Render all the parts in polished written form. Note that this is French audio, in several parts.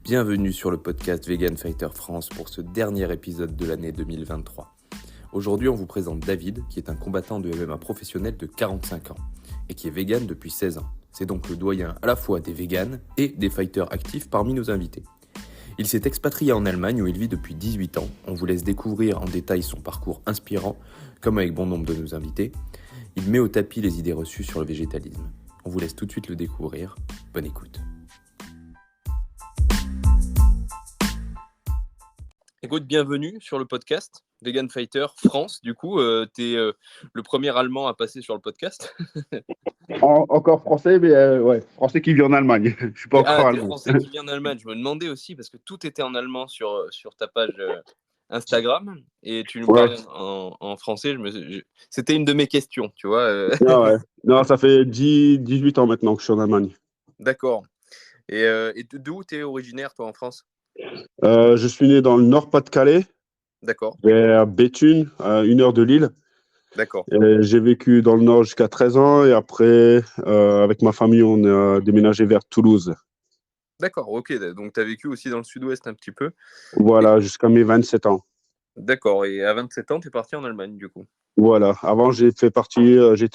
Bienvenue sur le podcast Vegan Fighter France pour ce dernier épisode de l'année 2023. Aujourd'hui, on vous présente David, qui est un combattant de MMA professionnel de 45 ans et qui est vegan depuis 16 ans. C'est donc le doyen à la fois des vegans et des fighters actifs parmi nos invités. Il s'est expatrié en Allemagne où il vit depuis 18 ans. On vous laisse découvrir en détail son parcours inspirant, comme avec bon nombre de nos invités. Il met au tapis les idées reçues sur le végétalisme. On vous laisse tout de suite le découvrir. Bonne écoute. Écoute, bienvenue sur le podcast Vegan Fighter France. Du coup, tu es le premier Allemand à passer sur le podcast. Encore français, mais ouais, français qui vit en Allemagne. Je suis pas encore T'es allemand. français qui vit en Allemagne. Je me demandais aussi, parce que tout était en allemand sur ta page Instagram, et tu nous parlais en français. C'était une de mes questions, tu vois. Ah ouais. Non, ça fait 18 ans maintenant que je suis en Allemagne. D'accord. Et d'où tu es originaire, toi, en France? Je suis né dans le Nord-Pas-de-Calais, D'accord. vers Béthune, à 1 heure de Lille. D'accord. Et j'ai vécu dans le Nord jusqu'à 13 ans et après, avec ma famille, on a déménagé vers Toulouse. D'accord, ok. Donc, tu as vécu aussi dans le sud-ouest un petit peu. Voilà, jusqu'à mes 27 ans. D'accord. Et à 27 ans, tu es parti en Allemagne, du coup. Voilà. Avant, j'étais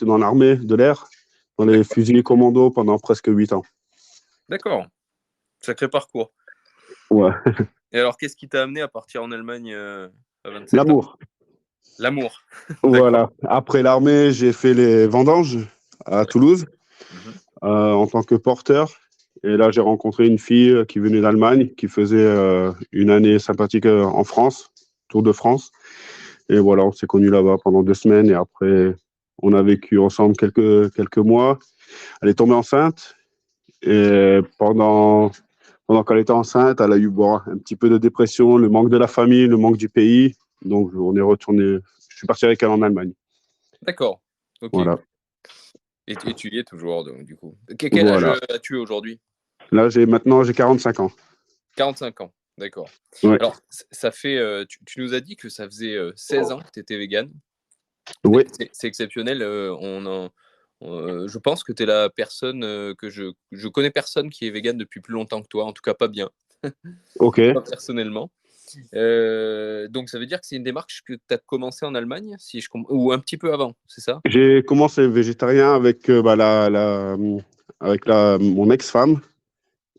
dans l'armée de l'air, dans les fusiliers commando pendant presque 8 ans. D'accord. Sacré parcours. Ouais. Et alors, qu'est-ce qui t'a amené à partir en Allemagne à 27 ans? L'amour. L'amour. Voilà. Après l'armée, j'ai fait les vendanges à Toulouse en tant que porteur. Et là, j'ai rencontré une fille qui venait d'Allemagne, qui faisait une année sympathique en France, Tour de France. Et voilà, on s'est connus là-bas pendant 2 semaines. Et après, on a vécu ensemble quelques mois. Elle est tombée enceinte. Et pendant qu'elle était enceinte, elle a eu un petit peu de dépression, le manque de la famille, le manque du pays. Donc, on est retourné. Je suis parti avec elle en Allemagne. D'accord. Ok. Voilà. Et tu y es toujours, donc, du coup. Quel âge as-tu aujourd'hui? Là, maintenant, j'ai 45 ans. 45 ans. D'accord. Ouais. Alors, ça fait. Tu nous as dit que ça faisait 16 ans que tu étais vegan. Oui. C'est exceptionnel. Je pense que tu es la personne que je connais personne qui est vegan depuis plus longtemps que toi, en tout cas pas bien. Ok. Pas personnellement. Donc ça veut dire que c'est une démarche que tu as commencé en Allemagne, ou un petit peu avant, c'est ça? J'ai commencé végétarien avec, mon ex-femme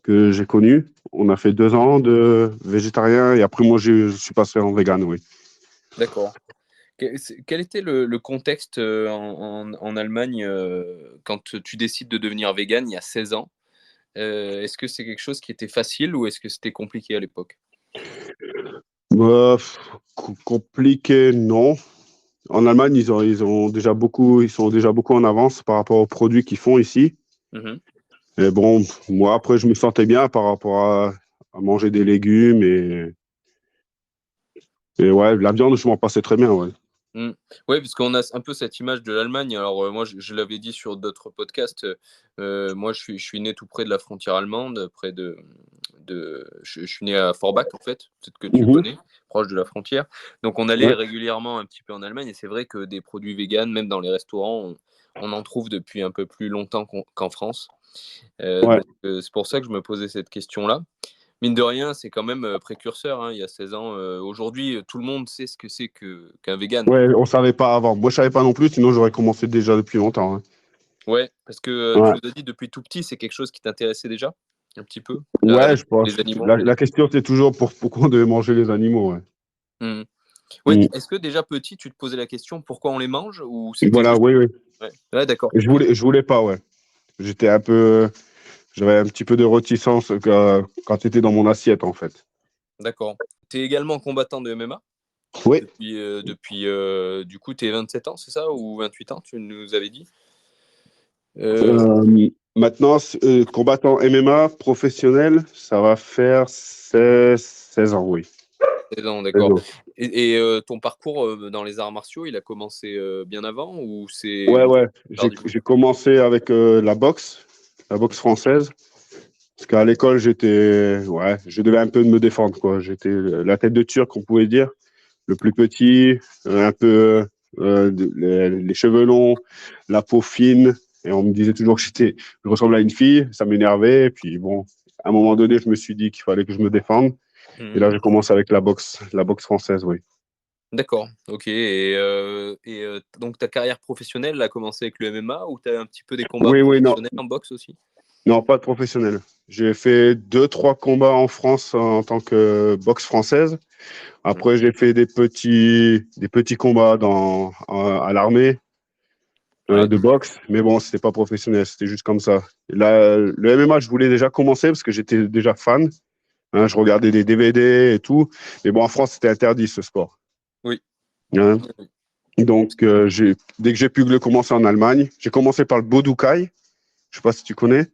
que j'ai connue. On a fait 2 ans de végétarien et après, moi, je suis passé en vegan, oui. D'accord. Quel était le contexte en Allemagne quand tu décides de devenir vegan il y a 16 ans? Est-ce que c'est quelque chose qui était facile ou est-ce que c'était compliqué à l'époque? Compliqué, non. En Allemagne, ils sont déjà beaucoup en avance par rapport aux produits qu'ils font ici. Et bon, moi, après, je me sentais bien par rapport à manger des légumes et ouais, la viande, je m'en passais très bien, ouais. Oui, parce qu'on a un peu cette image de l'Allemagne. Alors, moi, je l'avais dit sur d'autres podcasts. Moi, je suis né tout près de la frontière allemande, je suis né à Forbach, en fait, peut-être que tu connais, proche de la frontière. Donc, on allait régulièrement un petit peu en Allemagne. Et c'est vrai que des produits véganes, même dans les restaurants, on en trouve depuis un peu plus longtemps qu'en France. Donc, c'est pour ça que je me posais cette question-là. Mine de rien, c'est quand même précurseur, hein, il y a 16 ans. Aujourd'hui, tout le monde sait ce que c'est qu'un vegan. Ouais, on savait pas avant. Moi, je savais pas non plus, sinon j'aurais commencé déjà depuis longtemps, hein. Ouais, parce que tu nous as dit depuis tout petit, c'est quelque chose qui t'intéressait déjà un petit peu, Ouais, je pense. les animaux. La question, c'est toujours pourquoi on devait manger les animaux, ouais. Ouais, est-ce que déjà petit, tu te posais la question pourquoi on les mange ou c'était Voilà, juste... oui. Ouais, d'accord. Je voulais pas, ouais. J'avais un petit peu de réticence quand c'était dans mon assiette, en fait. D'accord. Tu es également combattant de MMA Oui. depuis du coup, tu es 27 ans, c'est ça? Ou 28 ans, tu nous avais dit? Maintenant, combattant MMA professionnel, ça va faire 16 ans, oui. 16 ans, 16 d'accord. ans. Et ton parcours dans les arts martiaux, il a commencé bien avant ou c'est... Ouais. J'ai commencé avec la boxe française. Parce qu'à l'école, je devais un peu me défendre, quoi. J'étais la tête de Turc, on pouvait dire, le plus petit, un peu les cheveux longs, la peau fine, et on me disait toujours que je ressemblais à une fille, ça m'énervait. Et puis bon, à un moment donné, je me suis dit qu'il fallait que je me défende. Et là, j'ai commencé avec la boxe française, oui. D'accord, OK donc ta carrière professionnelle a commencé avec le MMA ou tu as un petit peu des combats Oui, oui, non. professionnels en boxe aussi? Non, pas de professionnel. J'ai fait 2, 3 combats en France en tant que boxe française. Mmh. Après, j'ai fait des petits combats à l'armée Ouais, de boxe. Mais bon, c'était pas professionnel, c'était juste comme ça. Et là, le MMA, je voulais déjà commencer parce que j'étais déjà fan. Hein, je regardais des DVD et tout. Mais bon, en France, c'était interdit ce sport. oui, Hein. oui, oui. Donc, dès que j'ai pu le commencer en Allemagne, j'ai commencé par le Bodukai. Je sais pas si tu connais.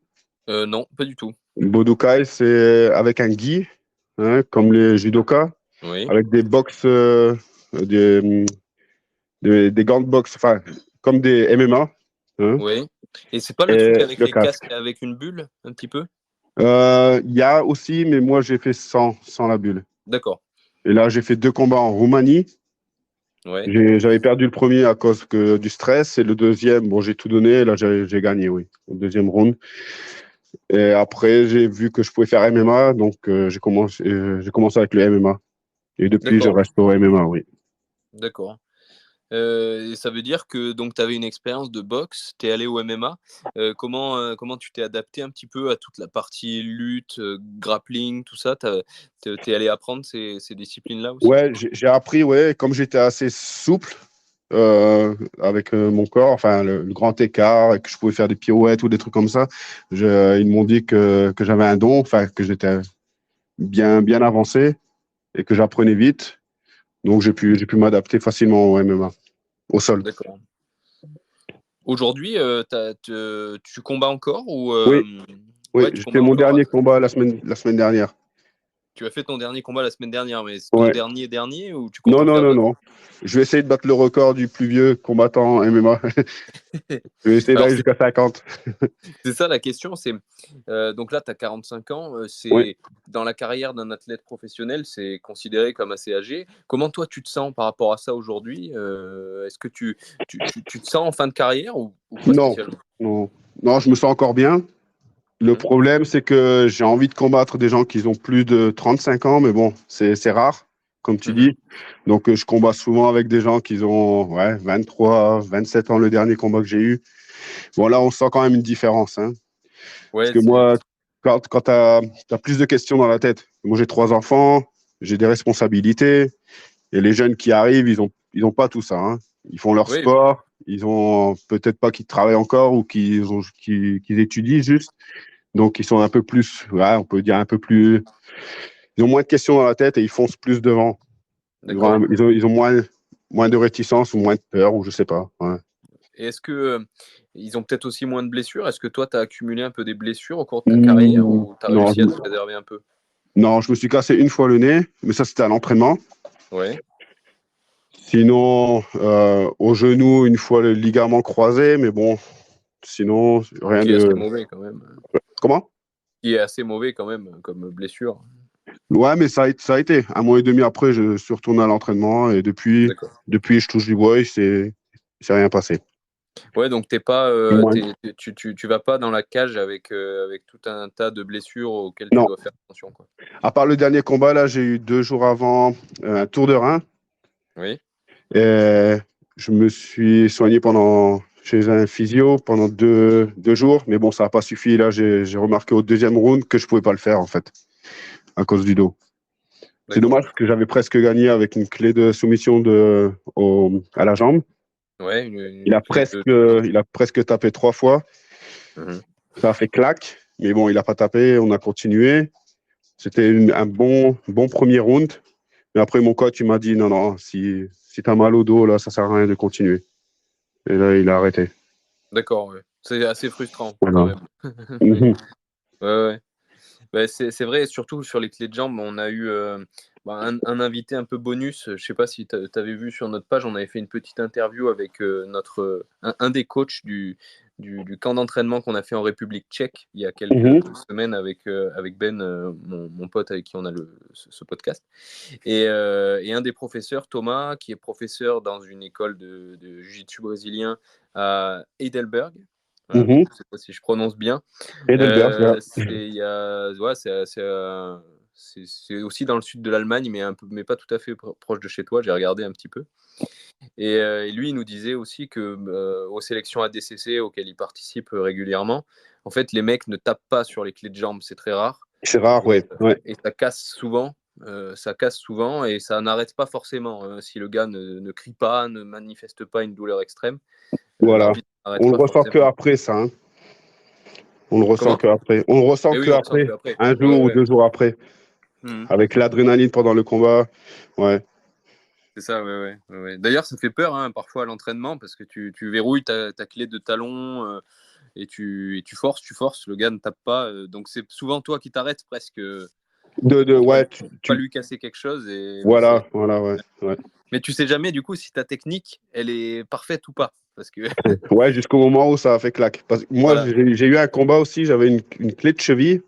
Non, pas du tout. Le Bodukai, c'est avec un gi, hein, comme les judokas, Oui, avec des box, des, des gants de boxe, enfin, comme des MMA. Hein, oui et c'est pas le truc et avec le les casques casque. avec une bulle, un petit peu? Il y a aussi, mais moi, j'ai fait sans la bulle. D'accord, Et là, j'ai fait 2 combats en Roumanie. ouais, J'avais perdu le premier à cause du stress et le deuxième, bon, j'ai tout donné. Là, j'ai gagné, oui, au deuxième round. Et après, j'ai vu que je pouvais faire MMA, donc j'ai commencé avec le MMA. Et depuis, je d'accord, reste au MMA, oui. d'accord. Et ça veut dire que donc tu avais une expérience de boxe, tu es allé au MMA. Comment tu t'es adapté un petit peu à toute la partie lutte, grappling, tout ça? Tu es allé apprendre ces disciplines-là aussi? Ouais, j'ai appris, ouais, comme j'étais assez souple avec mon corps, enfin le grand écart, et que je pouvais faire des pirouettes ou des trucs comme ça, ils m'ont dit que j'avais un don, enfin que j'étais bien avancé et que j'apprenais vite. Donc j'ai pu m'adapter facilement au MMA, au sol. D'accord. Aujourd'hui, tu combats encore ou Oui, oui, ouais, tu j'ai combats fait mon encore? dernier combat la semaine dernière. Tu as fait ton dernier combat la semaine dernière, mais c'est ton Ouais. dernier ou tu comptes Non, en non, faire non, d'autres? non. Je vais essayer de battre le record du plus vieux combattant en MMA. Je vais essayer Alors d'aller jusqu'à 50. c'est ça la question, donc là tu as 45 ans, Oui. c'est dans la carrière d'un athlète professionnel, c'est considéré comme assez âgé. Comment toi tu te sens par rapport à ça aujourd'hui? Est-ce que tu te sens en fin de carrière ou pas Non, spécialement? non, non, je me sens encore bien. Le Mmh. problème, c'est que j'ai envie de combattre des gens qui ont plus de 35 ans, mais bon, c'est rare, comme tu Mmh. dis. Donc, je combats souvent avec des gens qui ont ouais, 23, 27 ans, le dernier combat que j'ai eu. Bon, là, on sent quand même une différence. Hein, parce Ouais, que moi, quand tu as plus de questions dans la tête, moi, j'ai 3 enfants, j'ai des responsabilités, et les jeunes qui arrivent, ils ont pas tout ça. Hein. Ils font leur oui, sport, ils ont peut-être pas qu'ils travaillent encore ou qu'ils étudient juste. Donc, ils sont un peu plus, ouais, on peut dire un peu plus. Ils ont moins de questions dans la tête et ils foncent plus devant. d'accord. Ils ont moins de réticence ou moins de peur, ou je sais pas. Ouais. Et est-ce que, ils ont peut-être aussi moins de blessures? Est-ce que toi tu as accumulé un peu des blessures au cours de ta carrière ou tu as Non, réussi à te préserver un peu? non, je me suis cassé une fois le nez, mais ça, c'était à l'entraînement. Ouais, Sinon, au genou, une fois le ligament croisé, mais bon, sinon, rien qui est assez de. mauvais quand même, Comment? qui est assez mauvais quand même, comme blessure. Ouais, mais ça a été. 1 mois et demi après, je suis retourné à l'entraînement et D'accord. depuis, je touche du bois, c'est rien passé. Ouais, donc t'es pas, Moins. tu vas pas dans la cage avec tout un tas de blessures auxquelles tu Non. dois faire attention, quoi. À part le dernier combat, là, j'ai eu 2 jours avant un tour de rein Oui, et je me suis soigné chez un physio pendant 2 jours, mais bon, ça n'a pas suffi. Là, j'ai remarqué au deuxième round que je pouvais pas le faire, en fait, à cause du dos. C'est d'accord. dommage parce que j'avais presque gagné avec une clé de soumission à la jambe. Ouais, une clé de Il a presque tapé 3 fois. mmh. Ça a fait claque, mais bon, il n'a pas tapé. On a continué. C'était un bon premier round. Mais après, mon coach, il m'a dit non, non, si tu as mal au dos, là, ça sert à rien de continuer. Et là, il a arrêté. D'accord, ouais. C'est assez frustrant quand Voilà. même. Mhm. Ouais, ouais. Bah, c'est vrai, surtout sur les clés de jambes, on a eu, un invité un peu bonus, je sais pas si tu avais vu sur notre page, on avait fait une petite interview avec, un des coachs du camp d'entraînement qu'on a fait en République tchèque il y a quelques Mhm. semaines avec Ben, mon pote avec qui on a ce podcast et un des professeurs, Thomas, qui est professeur dans une école de jiu-jitsu brésilien à Heidelberg, Mhm. Je sais pas si je prononce bien. Heidelberg, C'est aussi dans le sud de l'Allemagne, mais pas tout à fait proche de chez toi. J'ai regardé un petit peu. Et lui, il nous disait aussi que aux sélections ADCC auxquelles il participe régulièrement, en fait, les mecs ne tapent pas sur les clés de jambes, c'est très rare. c'est rare, Et, ouais. et ça casse souvent. Ça casse souvent et ça n'arrête pas forcément. Si le gars ne crie pas, ne manifeste pas une douleur extrême, Voilà. l'arbitre n'arrête On le pas ressent que forcément. après ça, hein. On le ressent Comment? que après. On le ressent Et que oui, on le sent après, qu'après. un Ouais, jour ou ouais. 2 jours après, Mhm. avec l'adrénaline pendant le combat. Ouais. C'est ça, ouais. D'ailleurs, ça fait peur parfois à l'entraînement parce que tu verrouilles ta clé de talon et tu forces, le gars ne tape pas. Donc c'est souvent toi qui t'arrêtes presque Ouais, pour pas lui casser quelque chose. voilà, ouais. Mais tu sais jamais du coup si ta technique, elle est parfaite ou pas. Parce que Ouais, jusqu'au moment où ça a fait claque. Parce que moi, voilà. j'ai eu un combat aussi, j'avais une clé de cheville,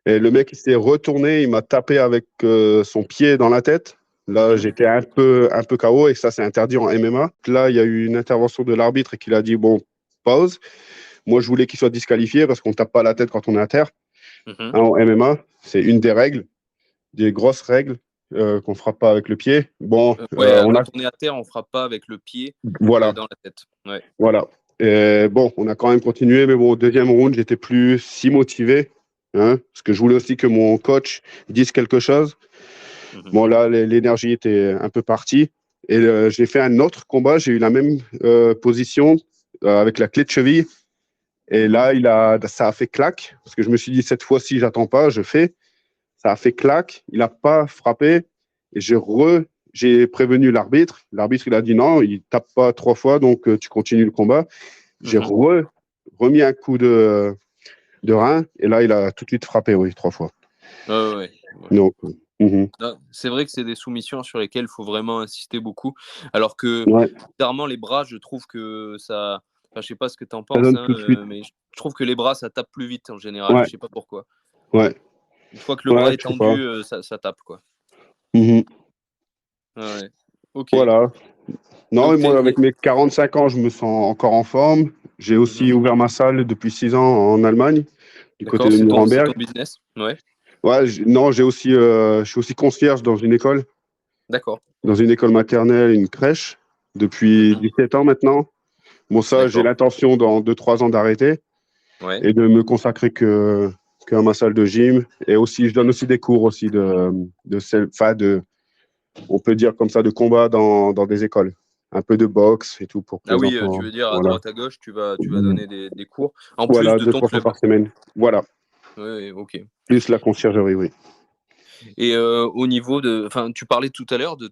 et le mec, il s'est retourné, il m'a tapé avec son pied dans la tête. Là, j'étais un peu KO, et ça, c'est interdit en MMA. Là, il y a eu une intervention de l'arbitre et qu'il a dit, bon, pause. Moi, je voulais qu'il soit disqualifié parce qu'on ne tape pas la tête quand on est à terre. Mhm. Hein, en MMA, c'est une des règles, des grosses règles qu'on ne frappe pas avec le pied. Bon, Quand on est à terre, on frappe pas avec le pied voilà, dans la tête. Ouais. voilà. Et bon, on a quand même continué, mais bon, au deuxième round, j'étais plus si motivé, hein, parce que je voulais aussi que mon coach dise quelque chose. Mhm. Bon, là, l'énergie était un peu partie. Et j'ai fait un autre combat, j'ai eu la même position avec la clé de cheville. Et là, ça a fait claque, parce que je me suis dit, cette fois-ci, j'attends pas, je fais. Ça a fait claque, il n'a pas frappé. Et j'ai prévenu l'arbitre. L'arbitre, il a dit non, il tape pas 3 fois, donc tu continues le combat. J'ai Mhm. remis un coup de rein, et là, il a tout de suite frappé, oui, 3 fois. Ouais. Donc, C'est vrai que c'est des soumissions sur lesquelles il faut vraiment insister beaucoup. Alors que, ouais, bizarrement, les bras, je trouve que ça. Enfin, je sais pas ce que tu en ça penses, donne tout de suite. mais je trouve que les bras, ça tape plus vite en général. Ouais, Je sais pas pourquoi. ouais, Une fois que le bras est je sais pas. tendu, ça tape, quoi. Mhm. Ouais. Ok. Voilà. Non, et Donc, moi, avec mes 45 ans, je me sens encore en forme. J'ai aussi Mhm. ouvert ma salle depuis 6 ans en Allemagne, du côté D'accord, de c'est ton Nuremberg. business. Ouais. Ouais, non, je suis aussi concierge D'accord. dans une école maternelle, une crèche, depuis Mhm. 17 ans maintenant. Bon, ça, j'ai D'accord. l'intention dans 2, 3 ans d'arrêter Ouais. et de me consacrer que à ma salle de gym. Et aussi, je donne aussi des cours aussi on peut dire comme ça, de combat dans des écoles. Un peu de boxe et tout pour que Ah les oui, tu enfants. veux dire à Voilà. droite à gauche, tu vas donner des cours en plus Voilà, de deux, ton 3 fois club. par semaine. Voilà. Ouais, ok. Plus la conciergerie, oui. Et au niveau enfin, tu parlais tout à l'heure de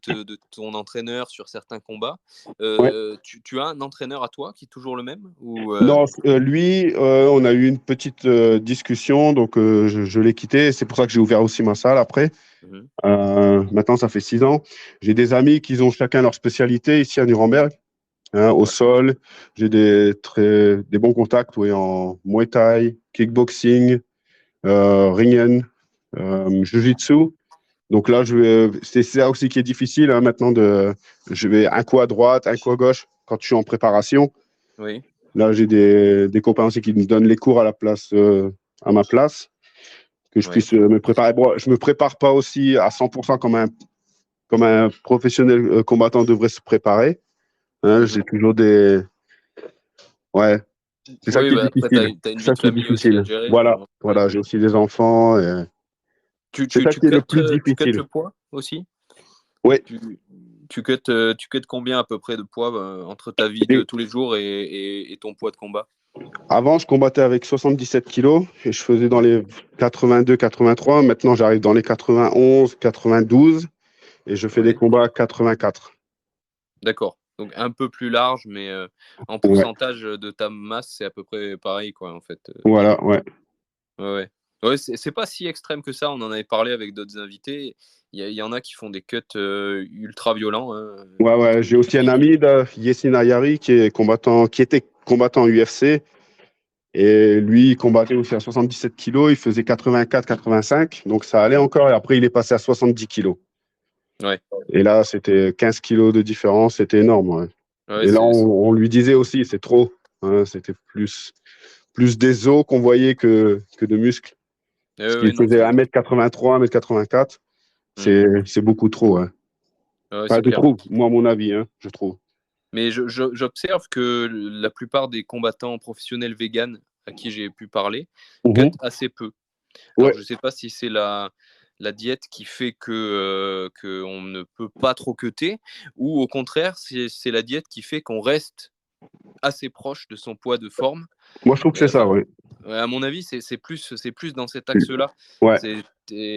ton entraîneur sur certains combats. Ouais. Tu as un entraîneur à toi qui est toujours le même ou Non, lui, on a eu une petite discussion, donc je l'ai quitté. C'est pour ça que j'ai ouvert aussi ma salle après. Mhm. Maintenant, ça fait 6 ans. J'ai des amis qui ont chacun leur spécialité ici à Nuremberg, hein, au Ouais. sol. J'ai des bons contacts, oui, en Muay Thai, kickboxing, Ringen, Jiu-Jitsu. Donc là, c'est ça aussi qui est difficile hein, maintenant. Je vais un coup à droite, un coup à gauche quand je suis en préparation. Oui. Là, j'ai des copains aussi qui me donnent les cours à ma place, que je Oui. puisse me préparer. Bon, je me prépare pas aussi à 100% comme un professionnel combattant devrait se préparer. Hein, Mhm. j'ai toujours ouais, c'est ça Oui, qui est bah après, tu difficile. as une C'est vie ça de qui est famille aussi à difficile. gérer. Ouais. Voilà, j'ai aussi des enfants. C'est ça qui est le plus Tu cuts difficile. le poids aussi? Oui. Tu, tu cuts combien à peu près de poids entre ta vie de tous les jours et ton poids de combat? Avant, je combattais avec 77 kilos et je faisais dans Ouais. les 82, 83. Maintenant, j'arrive dans les 91, 92 et je fais des Ouais. combats à 84. D'accord. Donc un peu plus large, mais en Ouais, pourcentage de ta masse, c'est à peu près pareil, quoi, en fait. voilà, ouais. Ouais. Ouais, c'est pas si extrême que ça. On en avait parlé avec d'autres invités. Il y en a qui font des cuts ultra violents. Ouais, ouais. J'ai aussi un ami, Yessin Ayari, qui était combattant UFC. Et lui, il combattait aussi à 77 kilos. Il faisait 84, 85. Donc ça allait encore. Et après, il est passé à 70 kilos. Ouais. Et là, c'était 15 kilos de différence. C'était énorme. Ouais. Ouais, Et là, on lui disait aussi, c'est trop. hein. C'était plus des os qu'on voyait que de muscles. Parce qu'il Non, faisait 1m83, 1m84. C'est beaucoup trop. Hein. ouais, Enfin, c'est je clair. trouve, moi, à mon avis, hein, je trouve. Mais j'observe que la plupart des combattants professionnels véganes à qui j'ai pu parler cut assez peu. Alors, Ouais. je ne sais pas si c'est la diète qui fait que on ne peut pas trop cutter, ou au contraire, c'est la diète qui fait qu'on reste assez proche de son poids de forme. Moi, je trouve que c'est ça, oui. Ouais, à mon avis, c'est plus dans cet axe-là. Ouais.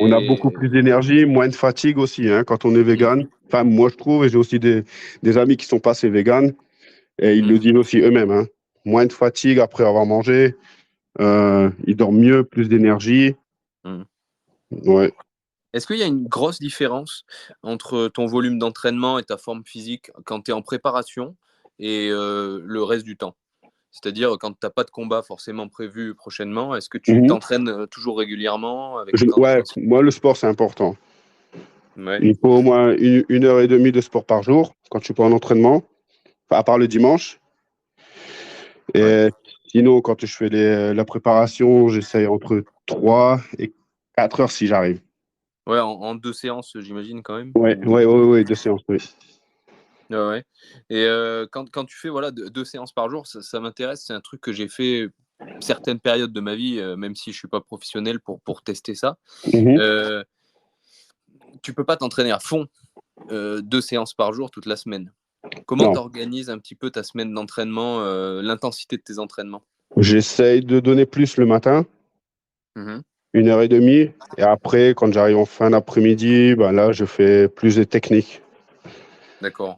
On a beaucoup plus d'énergie, moins de fatigue aussi, hein, quand on est vegan. Enfin, moi, je trouve, et j'ai aussi des amis qui sont passés vegan, et ils le disent aussi eux-mêmes. Hein. Moins de fatigue après avoir mangé, ils dorment mieux, plus d'énergie. Ouais. Est-ce qu'il y a une grosse différence entre ton volume d'entraînement et ta forme physique quand tu es en préparation et le reste du temps? C'est-à-dire quand tu n'as pas de combat forcément prévu prochainement, est-ce que tu t'entraînes toujours régulièrement avec Ouais, moi, le sport, c'est important. Ouais. Il faut au moins 1h30 de sport par jour quand je suis pas en entraînement, à part le dimanche. Et sinon, quand je fais la préparation, j'essaye entre 3 et 4 heures si j'arrive. Ouais, en 2 séances, j'imagine quand même. Ouais, 2 séances, oui. Ouais. Et quand tu fais 2 séances par jour, ça m'intéresse. C'est un truc que j'ai fait certaines périodes de ma vie, même si je suis pas professionnel pour tester ça. Tu peux pas t'entraîner à fond 2 séances par jour toute la semaine. Comment tu organises un petit peu ta semaine d'entraînement, l'intensité de tes entraînements? J'essaye de donner plus le matin, 1h30. Et après, quand j'arrive en fin d'après-midi, ben là, je fais plus de techniques. D'accord.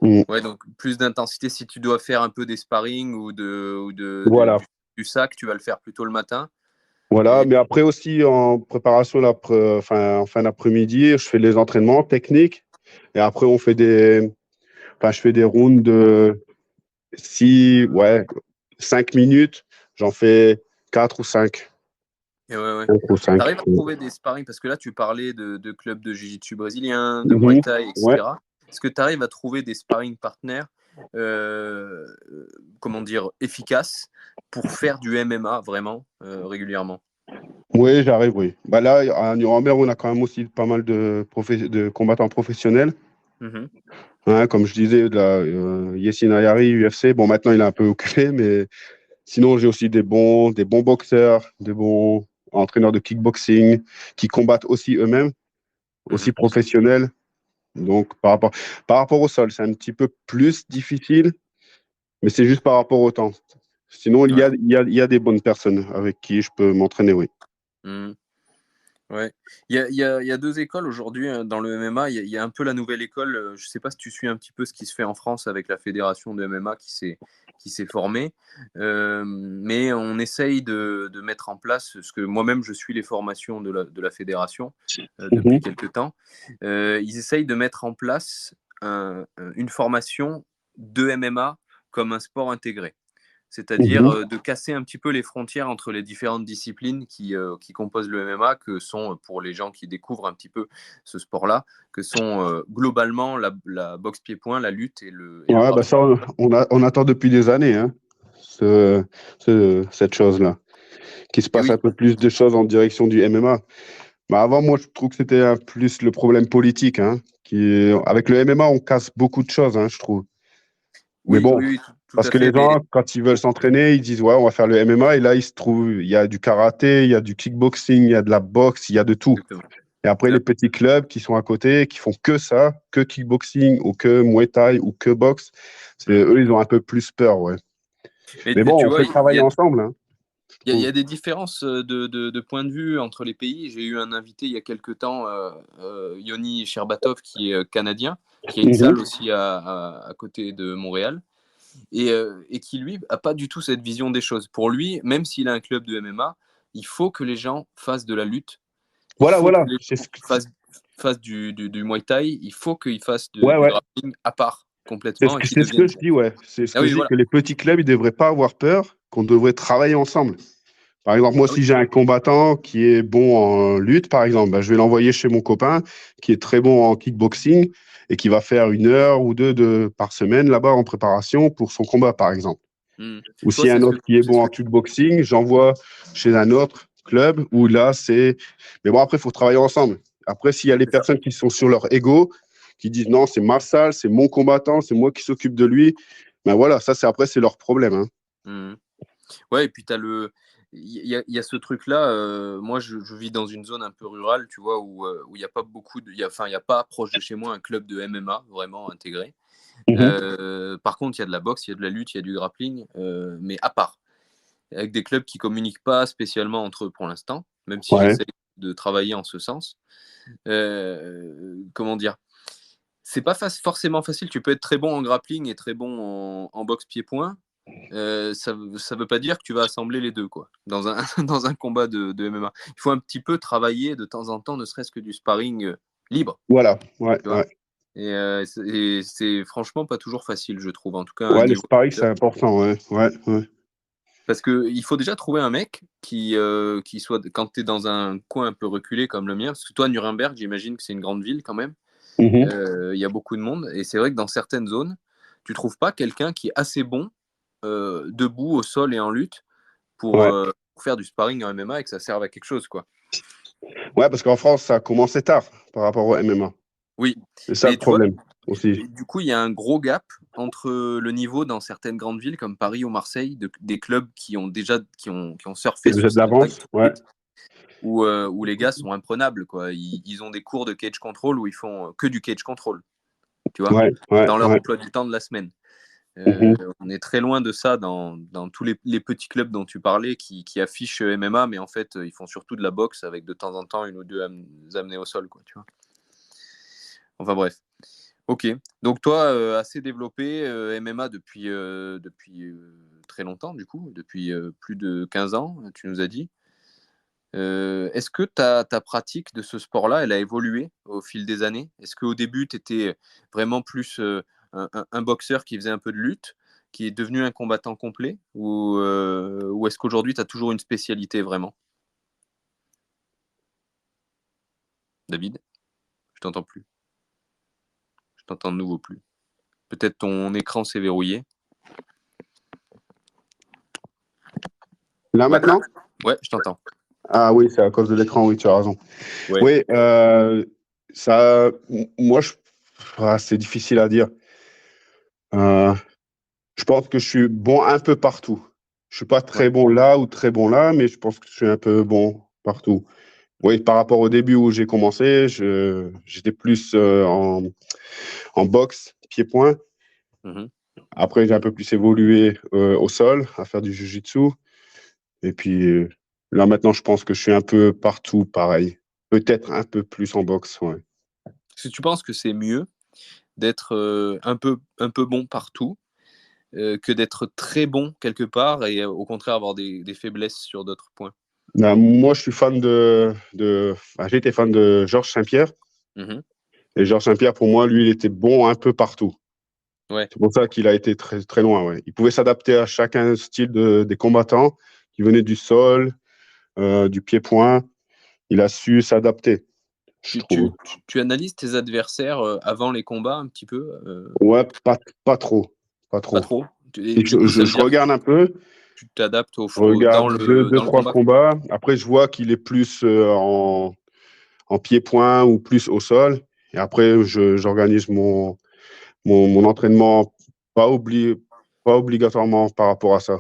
Ouais, donc plus d'intensité. Si tu dois faire un peu des sparring ou Voilà. du sac, tu vas le faire plutôt le matin. Voilà, mais après aussi en préparation, en fin d'après-midi, je fais les entraînements techniques. Et après, je fais des rounds de 5 minutes. J'en fais 4 ou 5. Et ouais. 4 ou 5. Tu arrives à trouver des sparring, parce que là, tu parlais de clubs de jiu-jitsu brésilien, de Muay Thai, etc. Ouais. Est-ce que tu arrives à trouver des sparring partners efficaces pour faire du MMA vraiment régulièrement? Oui, j'arrive, oui. Bah là, à Nuremberg, on a quand même aussi pas mal de combattants professionnels. Hein, comme je disais, Yessin Ayari, UFC. Bon, maintenant, il est un peu occupé, mais sinon, j'ai aussi des bons boxeurs, des bons entraîneurs de kickboxing qui combattent aussi eux-mêmes, aussi professionnels. Donc, par rapport au sol, c'est un petit peu plus difficile, mais c'est juste par rapport au temps. Sinon, il y a des bonnes personnes avec qui je peux m'entraîner, oui. Ouais. Il y a 2 écoles aujourd'hui dans le MMA. Il y a un peu la nouvelle école. Je ne sais pas si tu suis un petit peu ce qui se fait en France avec la fédération de MMA qui s'est formée. Mais on essaye de mettre en place, ce que moi-même je suis les formations de la fédération depuis quelques temps. Ils essayent de mettre en place une formation de MMA comme un sport intégré. C'est-à-dire de casser un petit peu les frontières entre les différentes disciplines qui composent le MMA, que sont, pour les gens qui découvrent un petit peu ce sport-là, que sont globalement la boxe pied-point, la lutte et le bah ça, on attend depuis des années, hein, cette chose-là, qu'il se passe un peu plus de choses en direction du MMA. Bah avant, moi, je trouve que c'était plus le problème politique. Hein, avec le MMA, on casse beaucoup de choses, hein, je trouve. Mais bon, tout parce à que fait. les gens, quand ils veulent s'entraîner, ils disent, ouais, on va faire le MMA. Et là, il y a du karaté, il y a du kickboxing, il y a de la boxe, il y a de tout. Exactement. Et après, les petits clubs qui sont à côté, qui font que ça, que kickboxing ou que Muay Thai ou que boxe, eux, ils ont un peu plus peur, ouais. Mais bon, on peut travailler ensemble. Hein, il y a des différences de point de vue entre les pays. J'ai eu un invité il y a quelques temps, Yoni Sherbatov, qui est canadien, qui a une salle aussi à côté de Montréal, et qui, lui, n'a pas du tout cette vision des choses. Pour lui, même s'il a un club de MMA, il faut que les gens fassent de la lutte. Voilà. Que les gens fassent du Muay Thai. Il faut qu'ils fassent du grappling à part, complètement. C'est ce que je dis, ouais. C'est ce que je dis, que les petits clubs, ils ne devraient pas avoir peur, qu'on devrait travailler ensemble. Par exemple, moi, si j'ai un combattant qui est bon en lutte, par exemple, bah, je vais l'envoyer chez mon copain qui est très bon en kickboxing et qui va faire 1 heure ou 2 par semaine là-bas en préparation pour son combat, par exemple. Ou Toi, s'il y a un autre qui est bon en kickboxing, j'envoie chez un autre club où là, c'est. Mais bon, après, il faut travailler ensemble. Après, s'il y a les personnes qui sont sur leur ego, qui disent non, c'est ma salle, c'est mon combattant, c'est moi qui s'occupe de lui, ben voilà, ça, c'est leur problème. Hein. Ouais, et puis il y a ce truc-là. Moi, je vis dans une zone un peu rurale, tu vois, où il n'y a pas beaucoup il y a pas proche de chez moi un club de MMA vraiment intégré. Par contre, il y a de la boxe, il y a de la lutte, il y a du grappling, mais à part, avec des clubs qui communiquent pas spécialement entre eux pour l'instant, même si j'essaie de travailler en ce sens. Comment dire? C'est pas forcément facile. Tu peux être très bon en grappling et très bon en boxe pied-point. Ça veut pas dire que tu vas assembler les deux, quoi, dans un, dans un combat de MMA. Il faut un petit peu travailler de temps en temps, ne serait-ce que du sparring libre. Voilà, ouais. Et c'est franchement pas toujours facile, je trouve. En tout cas, Ouais, le sparring, c'est important, ouais. Parce qu'il faut déjà trouver un mec qui soit, quand tu es dans un coin un peu reculé comme le mien, parce que toi, Nuremberg, j'imagine que c'est une grande ville quand même. Il y a beaucoup de monde. Et c'est vrai que dans certaines zones, tu trouves pas quelqu'un qui est assez bon debout, au sol et en lutte pour faire du sparring en MMA et que ça serve à quelque chose, quoi. Ouais, parce qu'en France, ça a commencé tard par rapport au MMA. Oui. C'est ça le problème aussi. Du coup, il y a un gros gap entre le niveau dans certaines grandes villes comme Paris ou Marseille, des clubs qui ont surfé sur de l'avance, ouais. Où les gars sont imprenables, quoi. Ils ont des cours de cage control où ils font que du cage control, tu vois, dans leur emploi du temps de la semaine. On est très loin de ça dans tous les petits clubs dont tu parlais qui affichent MMA, mais en fait, ils font surtout de la boxe avec de temps en temps une ou deux amenées au sol, quoi, tu vois. Enfin bref. Ok. Donc toi, assez développé MMA depuis très longtemps, du coup, depuis plus de 15 ans, tu nous as dit. Est-ce que ta pratique de ce sport-là, elle a évolué au fil des années? Est-ce qu'au début, tu étais vraiment plus un boxeur qui faisait un peu de lutte, qui est devenu un combattant complet? Ou est-ce qu'aujourd'hui, tu as toujours une spécialité vraiment? David, je t'entends plus. Je t'entends de nouveau plus. Peut-être ton écran s'est verrouillé. Là maintenant? Ouais, je t'entends. Ah oui, c'est à cause de l'écran, oui, tu as raison. Ouais. Oui, ça, moi, c'est difficile à dire. Je pense que je suis bon un peu partout. Je suis pas très bon là ou très bon là, mais je pense que je suis un peu bon partout. Oui, par rapport au début où j'ai commencé, j'étais plus en boxe, pied-point. Après, j'ai un peu plus évolué au sol, à faire du jiu-jitsu. Et puis là, maintenant, je pense que je suis un peu partout pareil. Peut-être un peu plus en boxe, ouais. Est-ce que tu penses que c'est mieux d'être un peu bon partout que d'être très bon quelque part et au contraire avoir des faiblesses sur d'autres points? Moi, je suis fan j'ai été fan de Georges Saint-Pierre. Et Georges Saint-Pierre, pour moi, lui, il était bon un peu partout. Ouais. C'est pour ça qu'il a été très, très loin. Ouais. Il pouvait s'adapter à chacun style des combattants qui venaient du sol, du pied-point. Il a su s'adapter, je trouve. Tu analyses tes adversaires avant les combats un petit peu? Ouais, pas trop. Pas trop. Je regarde un peu. Tu t'adaptes Je regarde dans deux, le trois combat. combats. Après, je vois qu'il est plus en pied-point ou plus au sol. Et après, j'organise mon entraînement pas obligatoirement par rapport à ça.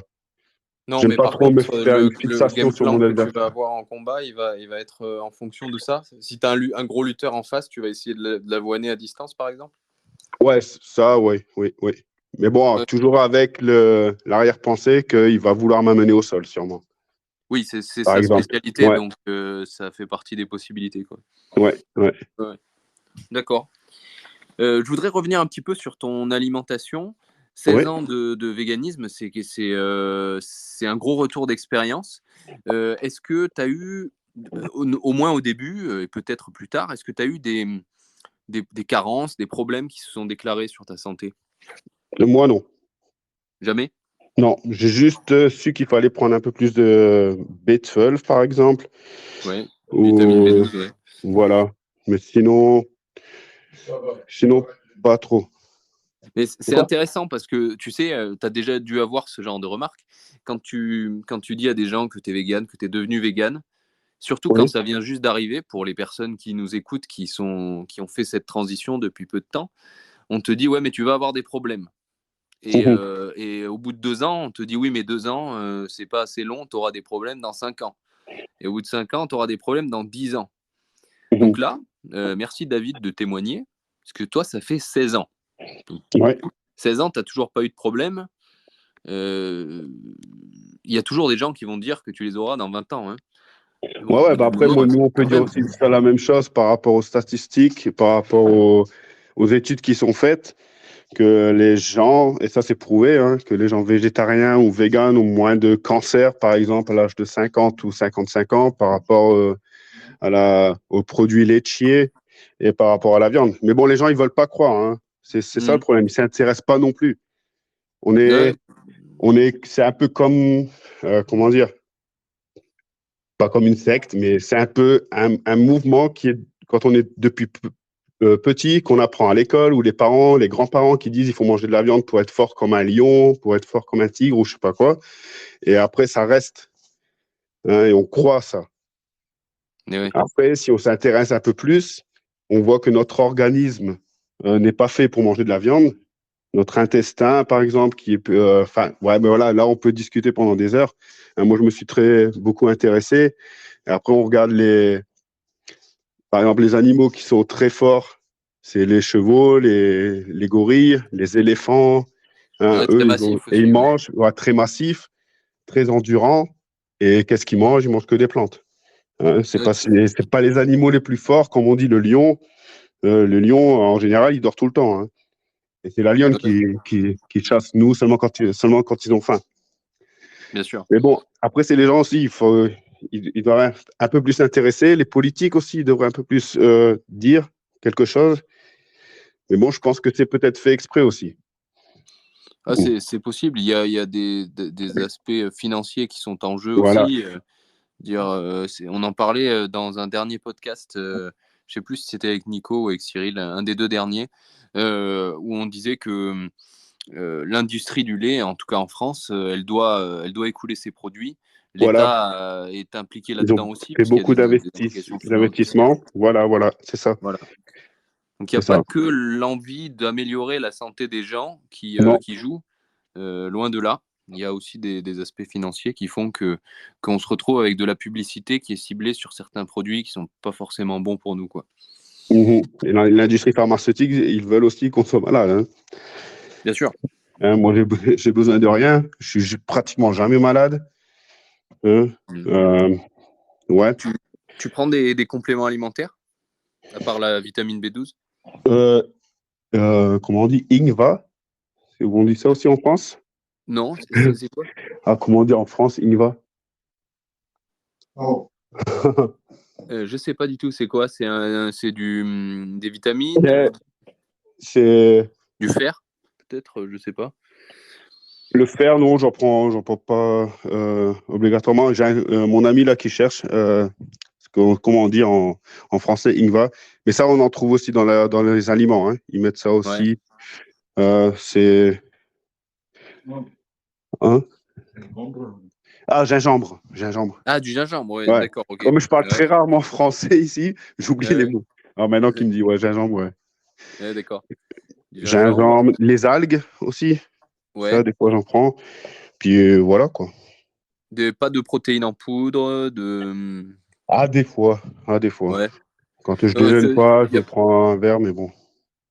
Non, J'aime mais pas par trop me contre, faire une le fixation game sur mon plan que tu vas adversaire. avoir en combat, il va être en fonction de ça. Si tu as un gros lutteur en face, tu vas essayer de l'avoiner à distance, par exemple? Ouais, ça, oui. Mais bon, toujours avec l'arrière-pensée qu'il va vouloir m'amener au sol, sûrement. Oui, c'est Par sa exemple. spécialité, Ouais. donc ça fait partie des possibilités, quoi. Ouais. D'accord. Je voudrais revenir un petit peu sur ton alimentation. 16 ans de véganisme, c'est un gros retour d'expérience. Est-ce que tu as eu, au moins au début, et peut-être plus tard, est-ce que tu as eu des carences, des problèmes qui se sont déclarés sur ta santé? Moi, non. Jamais? Non, j'ai juste su qu'il fallait prendre un peu plus de B12, par exemple. Ouais, vitamine B12, ouais. Voilà. Mais sinon, pas trop. Mais c'est intéressant parce que, tu sais, tu as déjà dû avoir ce genre de remarques. Quand tu dis à des gens que tu es vegan, que tu es devenu vegan, surtout quand Oui. ça vient juste d'arriver, pour les personnes qui nous écoutent, qui ont fait cette transition depuis peu de temps, on te dit, ouais, mais tu vas avoir des problèmes. Et au bout de 2 ans, on te dit, oui, mais 2 ans, c'est pas assez long, tu auras des problèmes dans 5 ans. Et au bout de 5 ans, tu auras des problèmes dans 10 ans. Donc là, merci David de témoigner, parce que toi, ça fait 16 ans. Ouais. 16 ans, tu n'as toujours pas eu de problème. Il y a toujours des gens qui vont te dire que tu les auras dans 20 ans. Hein. Bon, Ouais, bah après, nous, on peut dire aussi la même chose par rapport aux statistiques, par rapport aux études qui sont faites, que les gens, et ça c'est prouvé, hein, que les gens végétariens ou véganes ont moins de cancer, par exemple, à l'âge de 50 ou 55 ans, par rapport aux produits laitiers et par rapport à la viande. Mais bon, les gens, ils veulent pas croire. Hein. C'est ça le problème. Ils s'intéressent pas non plus. C'est un peu comme, comment dire, pas comme une secte, mais c'est un peu un mouvement qui est, quand on est depuis petit, qu'on apprend à l'école, ou les parents, les grands-parents qui disent il faut manger de la viande pour être fort comme un lion, pour être fort comme un tigre, ou je sais pas quoi. Et après, ça reste. Hein, et on croit ça. Oui. Après, si on s'intéresse un peu plus, on voit que notre organisme n'est pas fait pour manger de la viande. Notre intestin, par exemple, qui est, ouais, mais voilà, là, on peut discuter pendant des heures. Moi, je me suis beaucoup intéressé. Et après, on regarde par exemple, les animaux qui sont très forts, c'est les chevaux, les gorilles, les éléphants. Hein, Ouais, très eux, massif et ils aussi. mangent, ouais, très massifs, très endurants. Et qu'est-ce qu'ils mangent? Ils mangent que des plantes. Hein, c'est pas les animaux les plus forts, comme on dit le lion. Le lion, en général, il dort tout le temps. Hein. Et c'est la lionne Ouais, qui chasse nous seulement quand ils ont faim. bien sûr. Mais bon, après, c'est les gens aussi, ils doivent être un peu plus s'intéresser. Les politiques aussi, ils devraient un peu plus dire quelque chose. Mais bon, je pense que c'est peut-être fait exprès aussi. Ah, c'est possible. Il y a des aspects financiers qui sont en jeu Voilà. aussi. On en parlait dans un dernier podcast, je sais plus si c'était avec Nico ou avec Cyril, un des deux derniers, où on disait que l'industrie du lait, en tout cas en France, elle doit écouler ses produits. Voilà. L'État est impliqué Ils ont là-dedans aussi, fait parce qu'il y a beaucoup des implications financières. d'investissements. Voilà, c'est ça. Voilà. Donc il n'y C'est a pas ça. que l'envie d'améliorer la santé des gens Non. qui jouent, loin de là. Il y a aussi des aspects financiers qui font qu'on se retrouve avec de la publicité qui est ciblée sur certains produits qui sont pas forcément bons pour nous, quoi. Mhm. Et l'industrie pharmaceutique, ils veulent aussi qu'on soit malade. Hein. Bien sûr. Hein, moi, j'ai besoin de rien. Je suis pratiquement jamais malade. Hein. Ouais. Tu prends des compléments alimentaires, à part la vitamine B12? Euh, comment on dit? Ingva. On dit ça aussi en France? Non, c'est quoi? Ah, comment on dit en France, Ingva? Oh. Je sais pas du tout, c'est quoi? C'est des vitamines, C'est du fer, peut-être, je sais pas. le fer, non, j'en prends pas obligatoirement. J'ai mon ami là qui cherche, comment on dit en français, Ingva. Mais ça, on en trouve aussi dans les aliments. Hein. Ils mettent ça Ouais. aussi. C'est. Hein? Ah, gingembre. Gingembre. Ah, du gingembre, ouais, Ouais. d'accord, ok. Comme je parle Ouais, très rarement français ici, j'oublie les ouais, mots. Alors maintenant qu'il me dit, ouais, gingembre, ouais. ouais, d'accord. Du gingembre, Gingembre, les algues aussi. Ça, ouais. des fois, j'en prends. Puis voilà, quoi. Pas de protéines en poudre, Ah, des fois. Ah, des fois. Ouais. Quand je déjeune pas, Il je me prends un verre, mais bon.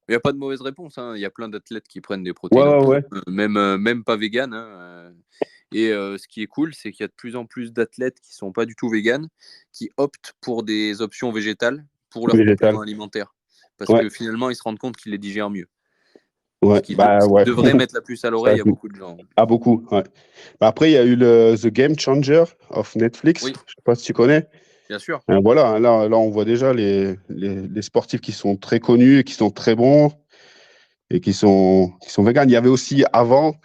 y a pas de mauvaise réponse, hein. Il y a plein d'athlètes qui prennent des Ouais, protéines en ouais, poudre, ouais. même pas vegan, hein. Et ce qui est cool, c'est qu'il y a de plus en plus d'athlètes qui sont pas du tout véganes, qui optent pour des options végétales pour leurs Végétal. compléments alimentaires. Parce Ouais, que finalement, ils se rendent compte qu'ils les digèrent mieux. ouais. Bah, Ce qui ouais. devrait mettre la puce à Ça l'oreille à joue. beaucoup de gens. Ah, beaucoup, ouais. Bah, après, il y a eu The Game Changer of Netflix. Oui, Je sais pas si tu connais. bien sûr. Voilà, hein, là, on voit déjà les sportifs qui sont très connus et qui sont très bons et qui sont véganes. Il y avait aussi avant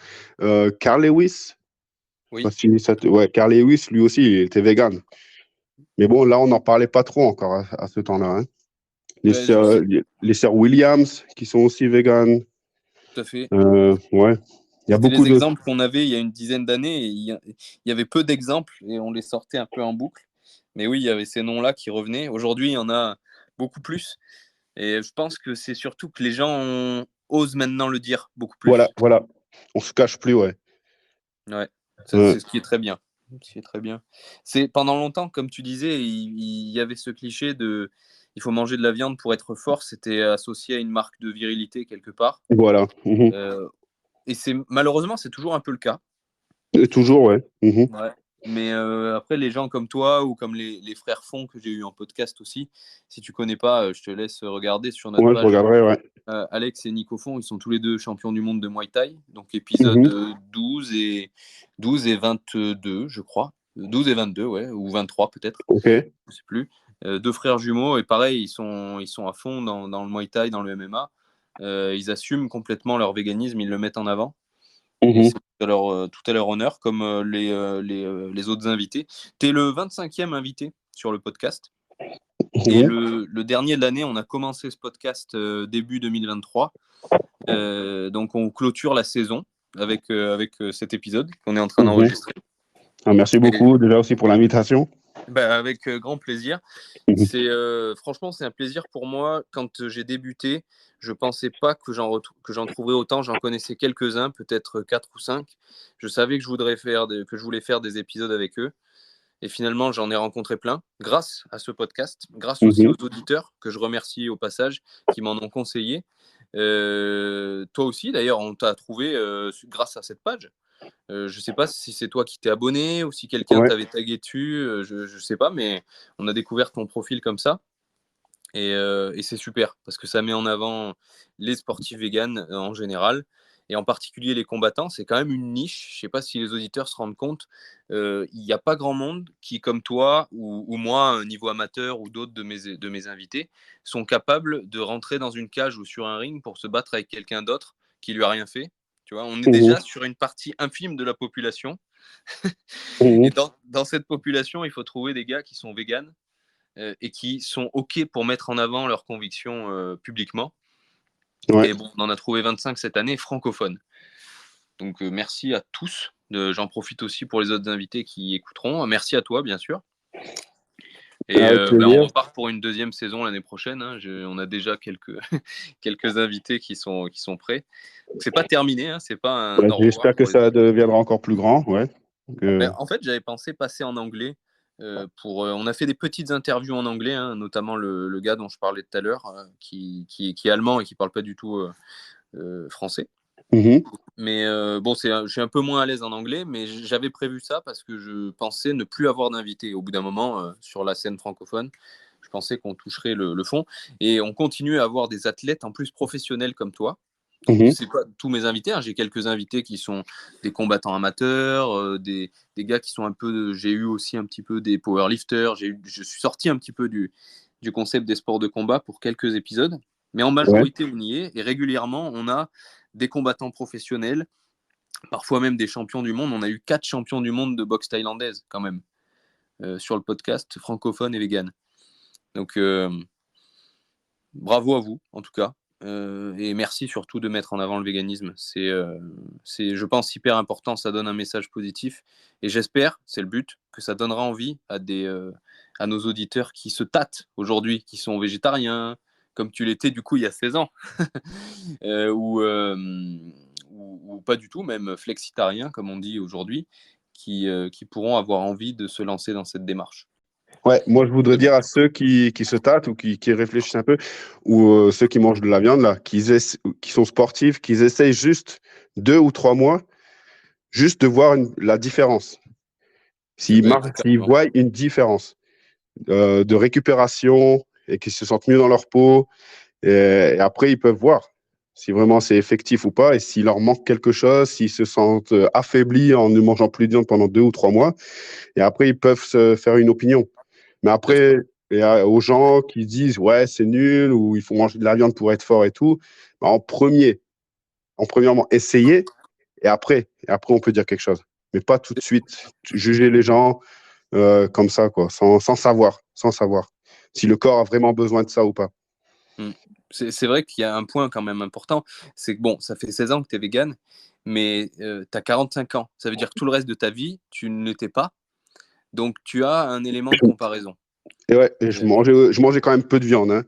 Carl Lewis. Je sais pas Oui. si ouais, Carl Lewis, lui aussi, il était vegan. Mais bon, là, on n'en parlait pas trop encore à ce temps-là. Hein. Je sais. Les sœurs Williams, qui sont aussi véganes. tout à fait. Ouais. Il y a C'était beaucoup les de. exemples qu'on avait il y a une dizaine d'années et il y avait peu d'exemples et on les sortait un peu en boucle. Mais oui, il y avait ces noms-là qui revenaient. Aujourd'hui, il y en a beaucoup plus. Et je pense que c'est surtout que les gens osent maintenant le dire beaucoup Voilà, plus. voilà. On se cache plus, ouais. Ouais, Ouais. c'est ce qui est très bien. Ce qui est très bien. C'est pendant longtemps, comme tu disais, il y avait ce cliché de il faut manger de la viande pour être fort. C'était associé à une marque de virilité quelque part. Voilà. Mhm. Euh, et c'est malheureusement, c'est toujours un peu le cas. Et toujours, ouais. Mhm. Ouais. Mais après, les gens comme toi ou comme les frères Font que j'ai eu en podcast aussi, si tu connais pas, je te laisse regarder sur notre Ouais, je page. regarderai, ouais. Alex et Nico Font, ils sont tous les deux champions du monde de Muay Thai. Donc épisode Mhm. 12 et 22, je crois. 12 et 22, ouais, ou 23 peut-être, Ok. je sais plus. Deux frères jumeaux, et pareil, ils sont à fond dans le Muay Thai, dans le MMA. Ils assument complètement leur véganisme, ils le mettent en avant. Et Mhm. c'est tout à leur honneur, comme les autres invités. Tu es le 25e invité sur le podcast. Et Mhm. le dernier de l'année, on a commencé ce podcast début 2023. Donc, on clôture la saison avec cet épisode qu'on est en train Mhm. d'enregistrer. Ah, merci Et, beaucoup déjà aussi pour l'invitation. avec grand plaisir. Mhm. Franchement, c'est un plaisir pour moi. Quand j'ai débuté, je ne pensais pas que j'en trouverais autant. J'en connaissais quelques-uns, peut-être 4 ou 5. Je savais que que je voulais faire des épisodes avec eux. Et finalement, j'en ai rencontré plein grâce à ce podcast, grâce aussi Mhm. aux auditeurs que je remercie au passage, qui m'en ont conseillé. Toi aussi, d'ailleurs, on t'a trouvé grâce à cette page. Je ne sais pas si c'est toi qui t'es abonné ou si quelqu'un Ouais. t'avait tagué dessus, je ne sais pas, mais on a découvert ton profil comme ça. Et c'est super parce que ça met en avant les sportifs véganes en général et en particulier les combattants. C'est quand même une niche. Je ne sais pas si les auditeurs se rendent compte. Il n'y a pas grand monde qui, comme toi ou moi, niveau amateur ou d'autres de mes invités, sont capables de rentrer dans une cage ou sur un ring pour se battre avec quelqu'un d'autre qui lui a rien fait. Tu vois, on est Mhm. déjà sur une partie infime de la population. Et Mhm. dans cette population, il faut trouver des gars qui sont véganes et qui sont OK pour mettre en avant leurs convictions publiquement. Ouais. Et bon, on en a trouvé 25 cette année, francophones. Donc merci à tous. J'en profite aussi pour les autres invités qui écouteront. Merci à toi, bien sûr. Et Avec on plaisir. repart pour une deuxième saison l'année prochaine. Hein. On a déjà quelques invités qui sont prêts. Donc c'est pas terminé, hein. C'est pas un Ouais, au revoir j'espère que pour les ça auditeurs. deviendra encore plus grand. Ouais. Donc, En fait, j'avais pensé passer en anglais. On a fait des petites interviews en anglais, hein, notamment le gars dont je parlais tout à l'heure, qui est allemand et qui parle pas du tout français. mhm. Mais bon, je suis un peu moins à l'aise en anglais, mais j'avais prévu ça parce que je pensais ne plus avoir d'invités au bout d'un moment sur la scène francophone. Je pensais qu'on toucherait le fond. Et on continue à avoir des athlètes en plus professionnels comme toi. Donc, Mhm. c'est pas tous mes invités. Hein. J'ai quelques invités qui sont des combattants amateurs, des gars qui sont un peu. J'ai eu aussi un petit peu des powerlifters. Je suis sorti un petit peu du concept des sports de combat pour quelques épisodes. Mais en Ouais. majorité, on y est. Et régulièrement, on a des combattants professionnels, parfois même des champions du monde. On a eu 4 champions du monde de boxe thaïlandaise, quand même, sur le podcast francophone et vegan. Donc, bravo à vous, en tout cas. Et merci surtout de mettre en avant le véganisme. C'est, je pense, hyper important. Ça donne un message positif. Et j'espère, c'est le but, que ça donnera envie à nos auditeurs qui se tâtent aujourd'hui, qui sont végétariens, comme tu l'étais du coup il y a 16 ans, euh, ou, euh, ou pas du tout, même flexitariens, comme on dit aujourd'hui, qui pourront avoir envie de se lancer dans cette démarche. Ouais, moi je voudrais dire à ceux qui se tâtent ou qui réfléchissent un peu, ou ceux qui mangent de la viande, là, qui sont sportifs, qu'ils essayent juste 2 ou 3 mois, juste de voir la différence. S'ils Carrément. voient une différence de récupération et qu'ils se sentent mieux dans leur peau, et après ils peuvent voir si vraiment c'est effectif ou pas, et s'il leur manque quelque chose, s'ils se sentent affaiblis en ne mangeant plus de viande pendant 2 ou 3 mois, et après ils peuvent se faire une opinion. Mais Bien sûr. après, aux gens qui disent ouais, c'est nul ou il faut manger de la viande pour être fort et tout, bah, premièrement, essayer et après, on peut dire quelque chose. Mais pas tout de suite juger les gens comme ça, quoi, sans savoir si le corps a vraiment besoin de ça ou pas. Mm. C'est vrai qu'il y a un point quand même important, c'est que bon, ça fait 16 ans que tu es vegan, mais tu as 45 ans. Ça veut dire que tout le reste de ta vie, tu ne l'étais pas. Donc tu as un élément de comparaison. Et ouais, et je mangeais quand même peu de viande, hein.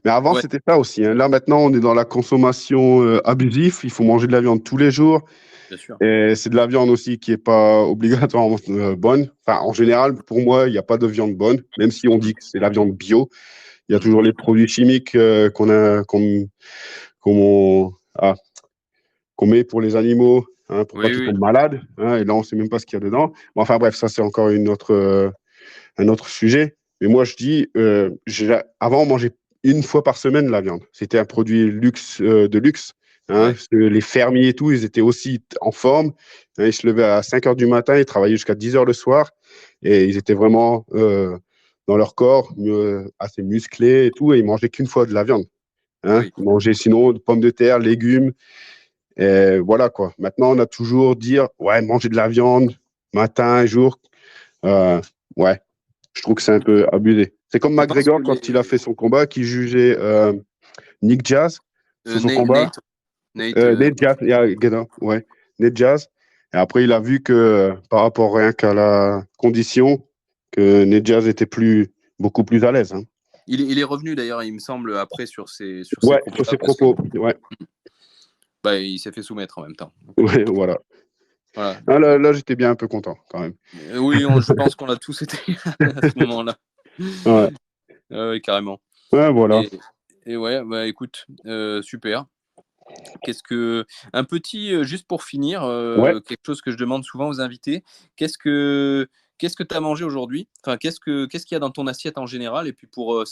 Mais avant, Ouais, c'était ça aussi, hein. Là, maintenant, on est dans la consommation abusive. Il faut manger de la viande tous les jours. bien sûr. Et c'est de la viande aussi qui est pas obligatoirement bonne. Enfin, en général, pour moi, il n'y a pas de viande bonne, même si on Mmh. dit que c'est la viande bio. Il y a Mmh. toujours les produits chimiques ah, qu'on met pour les animaux, hein, pour pas Oui, qu'ils oui. tombent malades, hein. Et là, on sait même pas ce qu'il y a dedans. Mais enfin bref, ça c'est encore un autre sujet. Mais moi, je dis, avant, on mangeait une fois par semaine la viande. C'était un produit de luxe. Hein, Ouais. parce que les fermiers et tout, ils étaient aussi en forme. Hein, ils se levaient à 5 heures du matin, ils travaillaient jusqu'à 10 heures le soir. Et ils étaient vraiment dans leur corps, assez musclés et tout. Et ils mangeaient qu'une fois de la viande. Hein. Oui. Ils mangeaient sinon de pommes de terre, légumes. Et voilà quoi. Maintenant, on a toujours dire, ouais, manger de la viande matin et jour. Euh, ouais, je trouve que c'est un peu abusé. C'est comme Tu penses que McGregor quand il a fait son combat, qui jugeait Nick Diaz sur son combat. Nate, Nate, Nate Diaz, yeah, ouais, Nate Diaz. Et après, il a vu que par rapport rien qu'à la condition, que Nate Diaz était beaucoup plus à l'aise. Hein. il est revenu d'ailleurs, il me semble, après sur ses Ouais, sur propos-là, ses parce que propos. Ouais, bah, il s'est fait soumettre en même temps. Donc, ouais, voilà. voilà. Ah, là, j'étais bien un peu content quand même. Oui, je pense qu'on a tous été à ce moment-là. Ouais, Oui, carrément. ouais, voilà. Et, et ouais, bah écoute, super. Qu'est-ce que un petit juste pour finir, Ouais. quelque chose que je demande souvent aux invités, qu'est-ce que qu'est-ce que tu as mangé aujourd'hui? Enfin, qu'est-ce qu'il y a dans ton assiette en général? Et puis pour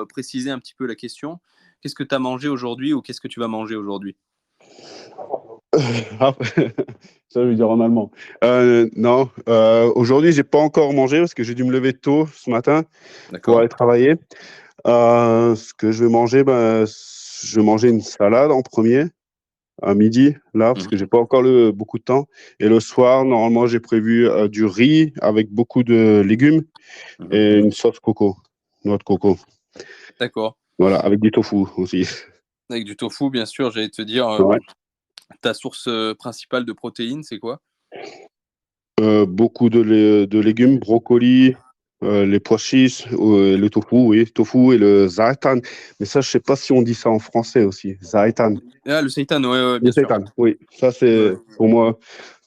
préciser un petit peu la question, qu'est-ce que tu as mangé aujourd'hui ou qu'est-ce que tu vas manger aujourd'hui? Ah, ça, je veux dire en allemand. Non, aujourd'hui, j'ai pas encore mangé parce que j'ai dû me lever tôt ce matin pour D'accord. aller travailler. Ce que je vais manger, ben, je vais manger une salade en premier, à midi, là, parce Mmh que j'ai pas encore beaucoup de temps. Et le soir, normalement, j'ai prévu du riz avec beaucoup de légumes mh. Mmh. et une sauce coco, noix de coco. D'accord. Voilà, avec du tofu aussi. Avec du tofu, bien sûr, j'allais te dire, Ouais. ta source, principale de protéines, c'est quoi? Beaucoup de légumes, brocolis, les pois chiches, le tofu, oui, tofu et le zaitan. Mais ça, je sais pas si on dit ça en français aussi. Zaitan. Ah, le seitan, ouais, ouais, Le bien sûr. seitan, oui. Ça, Ouais. c'est, pour moi,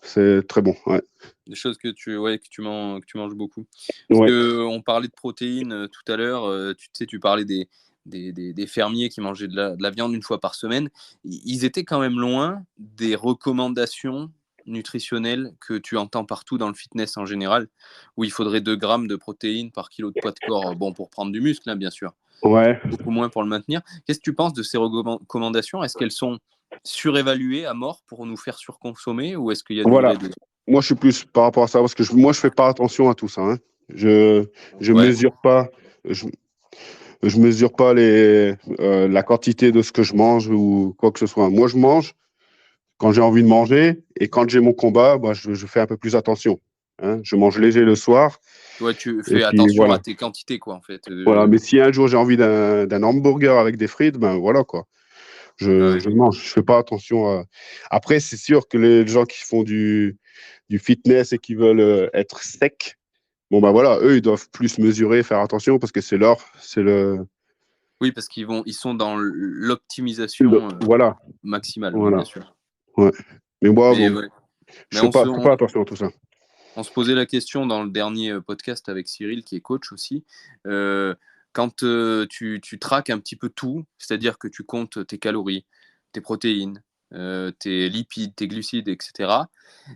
c'est très bon. Ouais. Des choses que que tu manges beaucoup. Parce Ouais. qu'on parlait de protéines, tout à l'heure, tu sais, tu parlais des fermiers qui mangeaient de la viande une fois par semaine. Ils étaient quand même loin des recommandations nutritionnelles que tu entends partout dans le fitness en général, où il faudrait 2 grammes de protéines par kilo de poids de corps, bon, pour prendre du muscle, hein, bien sûr, Ouais. beaucoup moins pour le maintenir. Qu'est-ce que tu penses de ces recommandations? Est-ce qu'elles sont surévaluées à mort pour nous faire surconsommer ou est-ce qu'il y a du Voilà. vrai dedans? Moi, je suis plus par rapport à ça parce que moi, je fais pas attention à tout ça. Hein. Je Ouais. mesure pas. Je, je mesure pas la quantité de ce que je mange ou quoi que ce soit. Moi, je mange quand j'ai envie de manger et quand j'ai mon combat, bah, je fais un peu plus attention. Hein. Je mange léger le soir Ouais, tu et fais puis attention à voilà. tes quantités, quoi, en fait. Voilà. Mais si un jour j'ai envie d'un hamburger avec des frites, ben voilà quoi. Ouais. Je mange. Je fais pas attention à. Après, c'est sûr que les gens qui font du fitness et qui veulent être secs, bon ben voilà, eux ils doivent plus mesurer, faire attention parce que Oui, parce ils sont dans l'optimisation voilà, maximale, oui, bien voilà. sûr. Ouais. Mais moi, Mais bon, ouais. Mais je fais pas attention à tout ça. on se posait la question dans le dernier podcast avec Cyril, qui est coach aussi. Euh, Quand tu traques un petit peu tout, c'est-à-dire que tu comptes tes calories, tes protéines, tes lipides, tes glucides, etc.,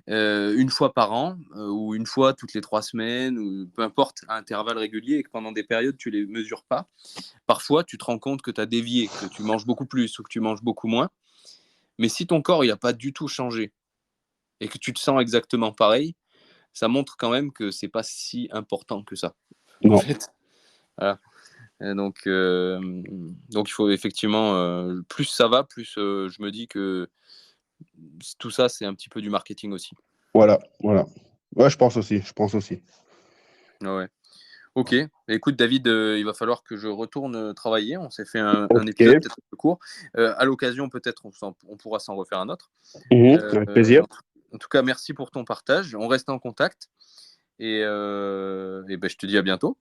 une fois par an ou une fois toutes les 3 semaines, ou peu importe, à intervalles réguliers, et que pendant des périodes, tu ne les mesures pas, parfois, tu te rends compte que tu as dévié, que tu manges beaucoup plus ou que tu manges beaucoup moins. Mais si ton corps il n'a pas du tout changé et que tu te sens exactement pareil, ça montre quand même que c'est pas si important que ça, en Non, fait. Voilà. Et donc il faut effectivement, plus ça va, plus je me dis que tout ça, c'est un petit peu du marketing aussi. voilà, voilà. Ouais, je pense aussi, je pense aussi. Ouais. Ok. Écoute, David, il va falloir que je retourne travailler. On s'est fait un Ok. épisode peut-être un peu court. À l'occasion, peut-être, on pourra s'en refaire un autre. Avec plaisir. En tout cas, merci pour ton partage. On reste en contact. Et ben, je te dis à bientôt.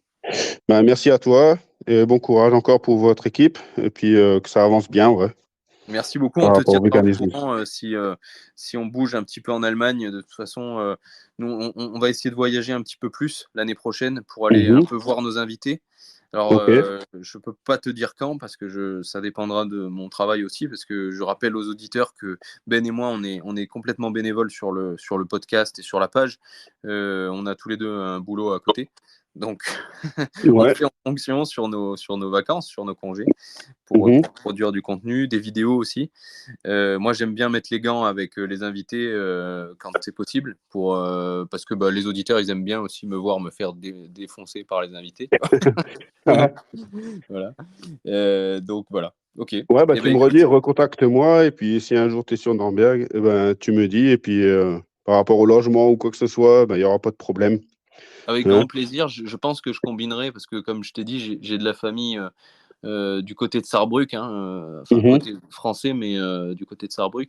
Ben, merci à toi et bon courage encore pour votre équipe et puis que ça avance bien, ouais, Merci beaucoup. par On te rapport au tiendra au véganisme. courant si on bouge un petit peu en Allemagne. De toute façon, nous, on va essayer de voyager un petit peu plus l'année prochaine pour aller un peu voir nos invités. Alors, Ok. je ne peux pas te dire quand parce que ça dépendra de mon travail aussi. Parce que je rappelle aux auditeurs que Ben et moi, on est complètement bénévoles sur le podcast et sur la page. On a tous les deux un boulot à côté. Donc, on Ouais. fait en fonction sur nos vacances, sur nos congés, pour Mhm. produire du contenu, des vidéos aussi. Moi, j'aime bien mettre les gants avec les invités quand c'est possible, parce que les auditeurs, ils aiment bien aussi me voir me faire défoncer par les invités. Voilà. Donc voilà. Ok. Ouais, bah, Eh tu ben, me écoute, redis, recontacte-moi, et puis si un jour tu es sur Nürnberg, eh ben, tu me dis, et puis par rapport au logement ou quoi que ce soit, ben, il n'y aura pas de problème. avec Hein. grand plaisir. Je pense que je combinerai parce que, comme je t'ai dit, j'ai de la famille du côté de Sarrebruck, enfin Mhm. côté français, mais du côté de Sarrebruck.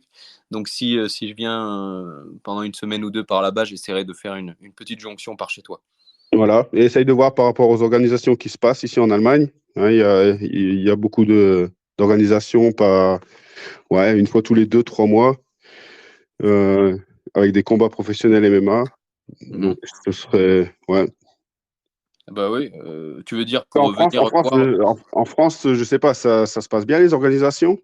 Donc si je viens pendant une semaine ou deux par là-bas, j'essaierai de faire une petite jonction par chez toi. Voilà, et essaye de voir par rapport aux organisations qui se passent ici en Allemagne. Hein, il y a beaucoup d'organisations, ouais, une fois tous les 2, 3 mois, euh, avec des combats professionnels MMA. Mhm. Donc, ce serait, ouais. Bah oui, tu veux dire En pour France, en venir France, voir. en France, je sais pas, ça se passe bien les organisations?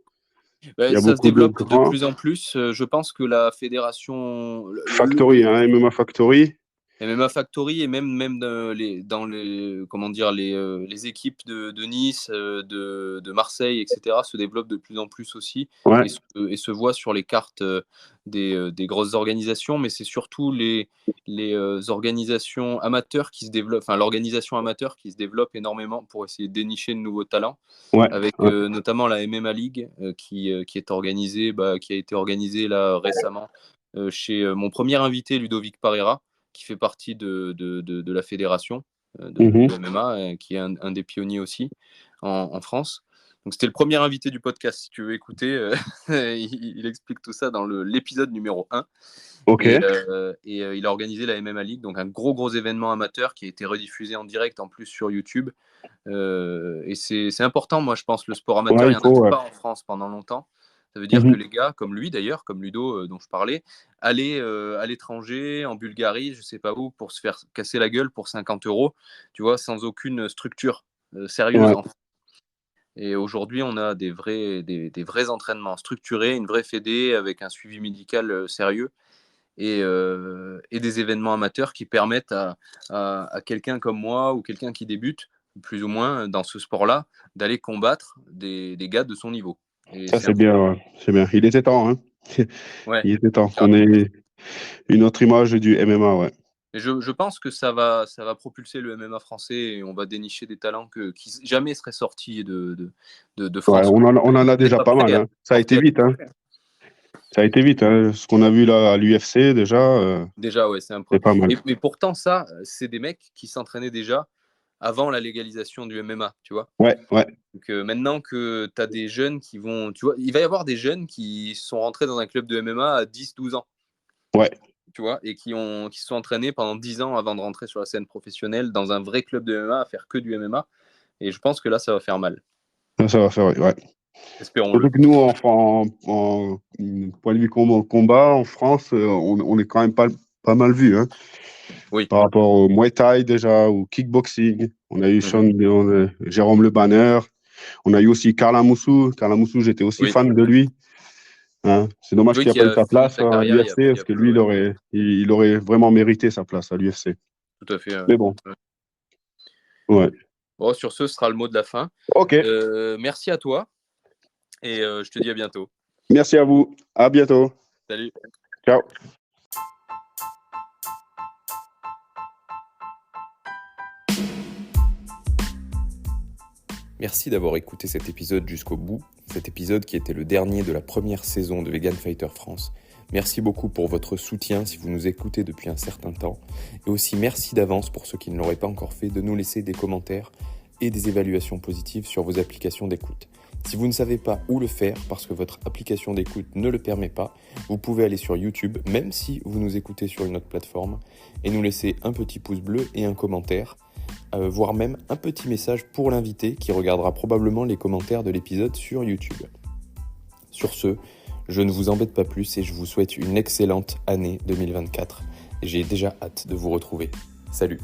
Il y a Ça se beaucoup de développe de grands. plus en plus. Je pense que la fédération, Factory, hein, MMA Factory. MMA Factory et même dans comment dire, les équipes de Nice, de Marseille, etc., se développent de plus en plus aussi Ouais. et se voient sur les cartes des grosses organisations, mais c'est surtout les organisations amateurs qui se développent, enfin l'organisation amateur qui se développe énormément pour essayer de dénicher de nouveaux talents, Ouais, avec ouais. notamment la MMA League qui est organisée, qui a été organisée là récemment chez mon premier invité Ludovic Parera, qui fait partie de la fédération Mhm. de MMA, qui est un des pionniers aussi en France. Donc c'était le premier invité du podcast, si tu veux écouter. Il explique tout ça dans l'épisode numéro 1. Ok. Et il a organisé la MMA League, donc un gros événement amateur qui a été rediffusé en direct en plus sur YouTube. Et c'est important, moi je pense, le sport amateur, Ouais, il il n'y en faut. avait Ouais. pas en France pendant longtemps. Ça veut dire que Mhm. les gars, comme lui d'ailleurs, comme Ludo dont je parlais, allaient à l'étranger, en Bulgarie, je sais pas où, pour se faire casser la gueule pour 50 euros, tu vois, sans aucune structure sérieuse. Ouais. Et aujourd'hui, on a des vrais entraînements structurés, une vraie fédé avec un suivi médical sérieux et des événements amateurs qui permettent à quelqu'un comme moi ou quelqu'un qui débute, plus ou moins dans ce sport-là, d'aller combattre des gars de son niveau. Et Ça, c'est c'est important. bien. Ouais. C'est bien. Il était temps, hein. Ouais, Il était temps qu'on carrément. ait une autre image du MMA, ouais. Et je pense que ça va propulser le MMA français et on va dénicher des talents qui jamais seraient sortis de Ouais, France, quoi. on en a On n'est déjà pas pas mal, prêt à hein. Ça a été porter. vite, hein. Ça a été vite, hein. Ce qu'on a vu là à l'UFC, déjà, Déjà, ouais, c'est un c'est point. pas mal. Mais pourtant, ça, c'est des mecs qui s'entraînaient déjà avant la légalisation du MMA, tu vois. Ouais, ouais, Donc, maintenant que tu as des jeunes qui vont, tu vois, il va y avoir des jeunes qui sont rentrés dans un club de MMA à 10, 12 ans, ouais. tu vois, et qui se sont entraînés pendant 10 ans avant de rentrer sur la scène professionnelle dans un vrai club de MMA à faire que du MMA. Et je pense que là, ça va faire mal. Ça va faire, ouais. Espérons-le. Surtout que nous, en point de vue combat, en France, on est quand même pas mal vu, hein. Oui. Par rapport au Muay Thai déjà, au kickboxing. On a eu Jérôme Le Banner. On a eu aussi Karl Amoussou. Karl Amoussou, j'étais aussi Oui. fan de lui. Hein. C'est dommage Oui, qu'il n'a qui pas eu a sa fini place sa à carrière l'UFC, il y parce a que peu, lui, ouais. il aurait vraiment mérité sa place à l'UFC. Tout à fait. Mais bon, Ouais. ouais. Bon, sur ce sera le mot de la fin. Ok, Merci à toi et je te dis à bientôt. merci à vous. À bientôt. Salut. Ciao. Merci d'avoir écouté cet épisode jusqu'au bout, cet épisode qui était le dernier de la première saison de Vegan Fighter France. Merci beaucoup pour votre soutien si vous nous écoutez depuis un certain temps. Et aussi merci d'avance pour ceux qui ne l'auraient pas encore fait de nous laisser des commentaires et des évaluations positives sur vos applications d'écoute. Si vous ne savez pas où le faire parce que votre application d'écoute ne le permet pas, vous pouvez aller sur YouTube, même si vous nous écoutez sur une autre plateforme, et nous laisser un petit pouce bleu et un commentaire, voire même un petit message pour l'invité qui regardera probablement les commentaires de l'épisode sur YouTube. Sur ce, je ne vous embête pas plus et je vous souhaite une excellente année 2024. J'ai déjà hâte de vous retrouver. Salut!